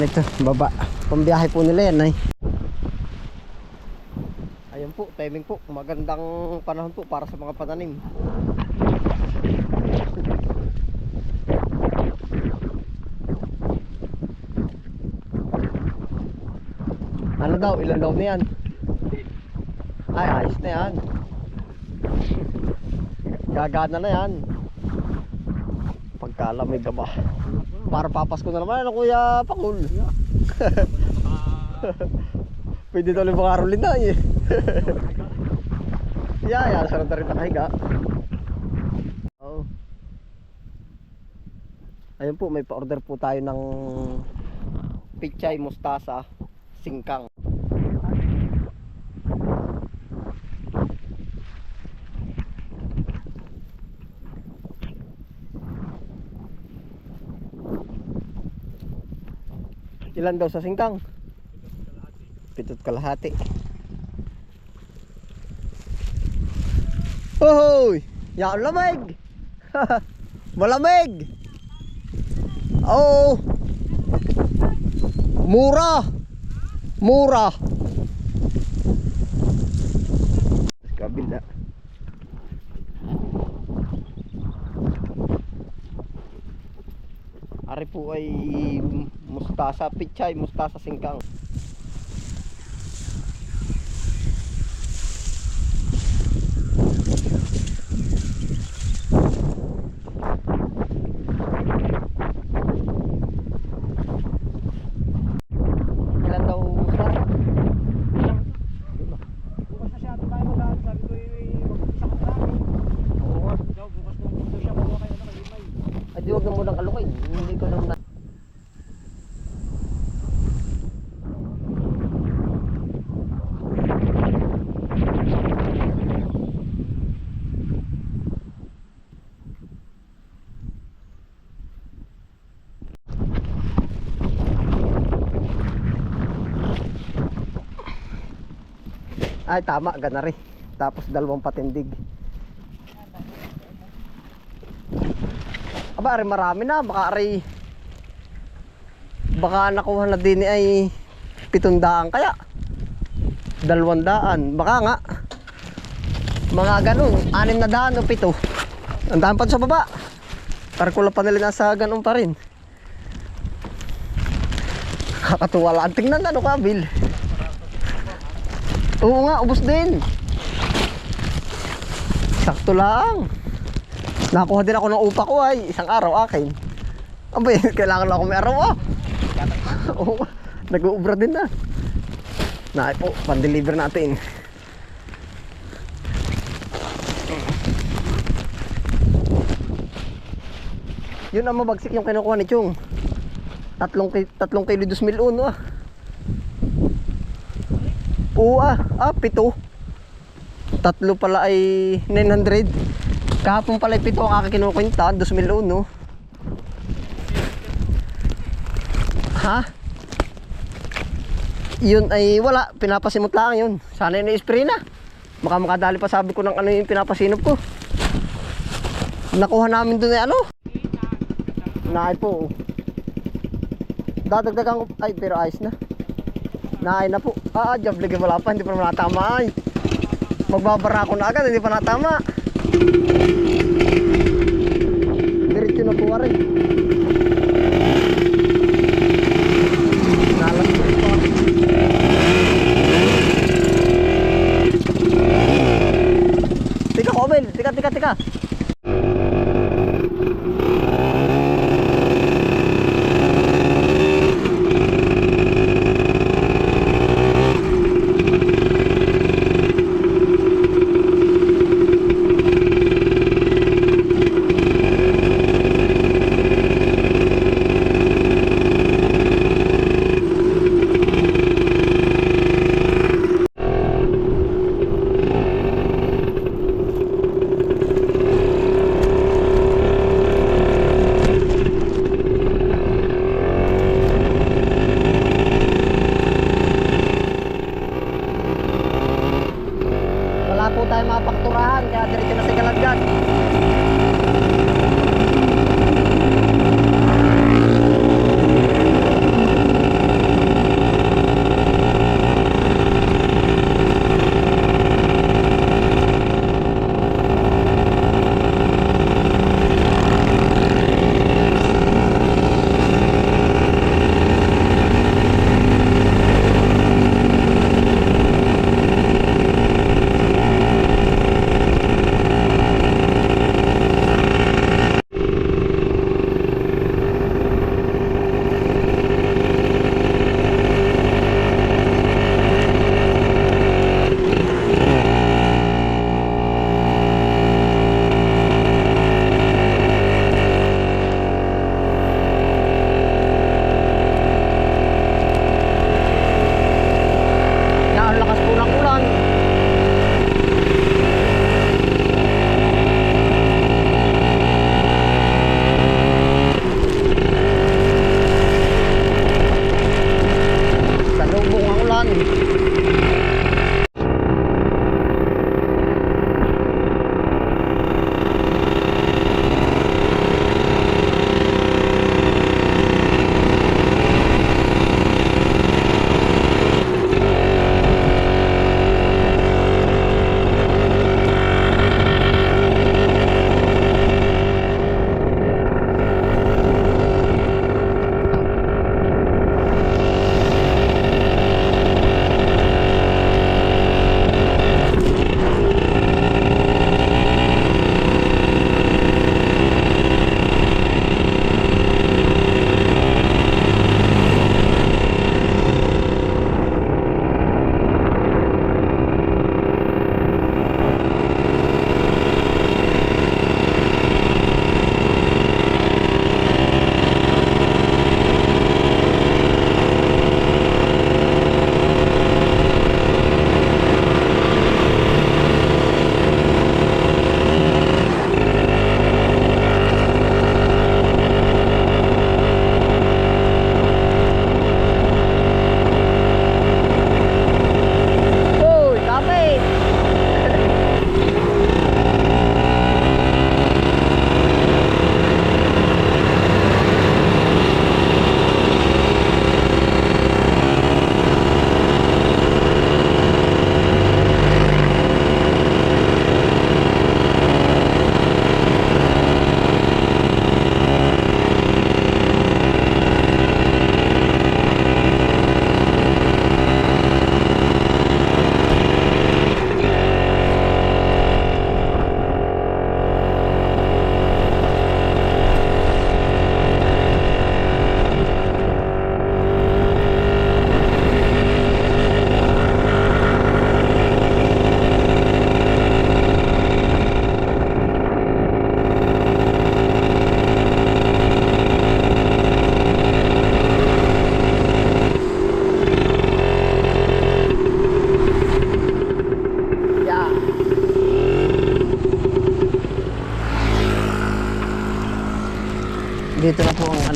naman ito, baba. Pambiyahe po nila yan ay. Ayun po, timing po. Magandang panahon po para sa mga pananim. Ano daw? Ilan daw na yan? Ay, ayos na yan. Gagana na yan. Pagkalamig ka ba? Para papasko na naman. Ano kuya Pakul? Pwede daw ulit makarulin na eh. Yeah, sarap na rin nakahiga. Oh. Ayun po, may pa-order po tayo ng pichay, mustasa, singkang. Ilan daw sa singkang? 7.5. Hoy! Yan lamig! Malamig! Oh! Mura! Mura! Kabila. Ari po ay mustasa, pichay, mustasa singkang. Ilan daw mustasa? Bukas na siya ito tayo mag-ano. Sabi ko isa ka sa akin. Oo. Daw, bukas na mundo siya. Bawa kayo na kalimay. Ay, di wag na munang alukin. Hindi ko naman. Ay, tama, ganari. Tapos 2 patindig. Aba, ari marami na. Baka nakuha na din ay 700 kaya 200. Baka nga mga ganun, 600 o 7. Ang daan pa sa baba. Karkula pa nila nasa ganun pa rin. Kakatuwa lang. Tingnan ano ka, Bill. Oo nga, ubos din. Sakto lang. Nakuha din ako ng upa ko ay isang araw akin. Abay, kailangan lang ako may araw ah. Oo, nag-uubra din na. Na po, pan-deliver natin. Yun ang mabagsik yung kinukuha ni Chong. 3 kilo 2,001 ah. Oo ah, 7. 3 pala ay 900. Kahapon pala ay 7 ang aking kinukwenta, 2,001 no. Ha? Yun ay wala, pinapasimot lang yun. Sana yun i-spray na. Baka makadali pa sabi ko ng ano yung pinapasinop ko. Nakuha namin dun ay ano. Naay po. Dadagdagan ko, ay pero ayos na. Naay na po. Jablig wala pa, hindi pa naman natama ay. Magbabara ako na agad, hindi pa natama. Diretso na po rin. Nalas ko pa. Tika Kobel, tika. Tayo mapakturahan kaya diretso na sa Galagad.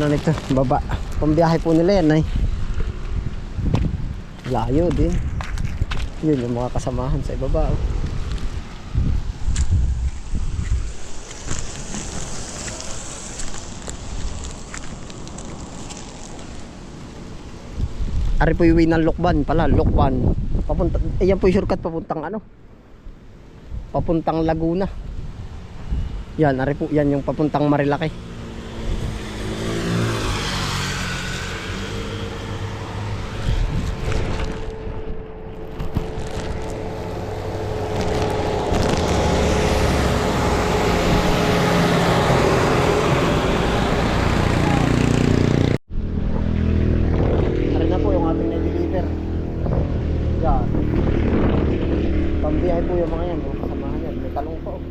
na nito, baba. Pambiyahe po nila yan ay. Layo din. Yun yung mga kasamahan sa ibaba. Oh. Ari po yung ng Lokban pala, Lokban. Papunta, yan po yung shortcut papuntang ano? Papuntang Laguna. Yan, ari po, yan yung papuntang Marilaki. Ari na po yung ating na-deliver. Yan. Pambiyahe po yung mga yan, mga kasamahan yan. May talong pa oh.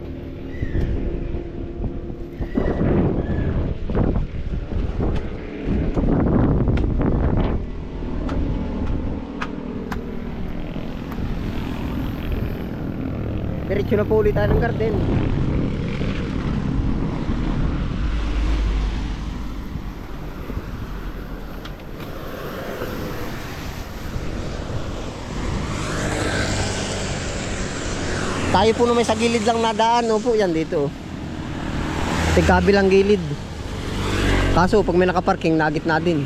Diretso na po ulit tayo ng garden. Tayo po na may sa gilid lang nadaan, no po, yan dito. Tigkabilang gilid. Kaso pag may nakaparking, nagit na din.